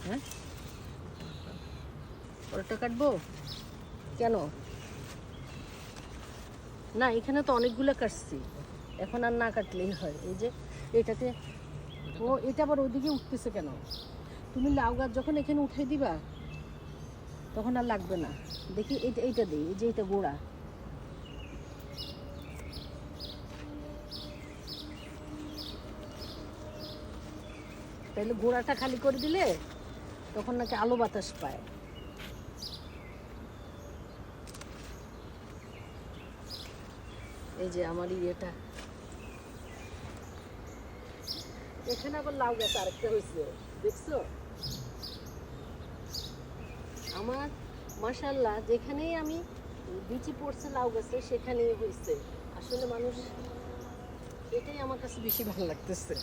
হ্যাঁ, পরেরটা কাটবো কেন? না, এখানে তো অনেকগুলো কাটছি, এখন আর না কাটলেই হয়। এই যে এটাতে, ও এটা আবার ওইদিকে উঠতেছে কেন? তুমি লাউ গাছ যখন এখানে উঠাই দিবা তখন আর লাগবে না। দেখি এইটা, এইটা দিই, এই যে এটা গোড়া, তাহলে গোড়াটা খালি করে দিলে তখন নাকি আলো বাতাস পায়। এই যে আমার ইয়েটা, এখানে আবার লাউ গাছ আরেকটা হয়েছে, দেখছো? আমার মাশাআল্লাহ, যেখানেই আমি বিচি পড়ছে লাউ গাছে সেখানেই হয়েছে। আসলে মানুষ, এটাই আমার কাছে বেশি ভালো লাগতেছে।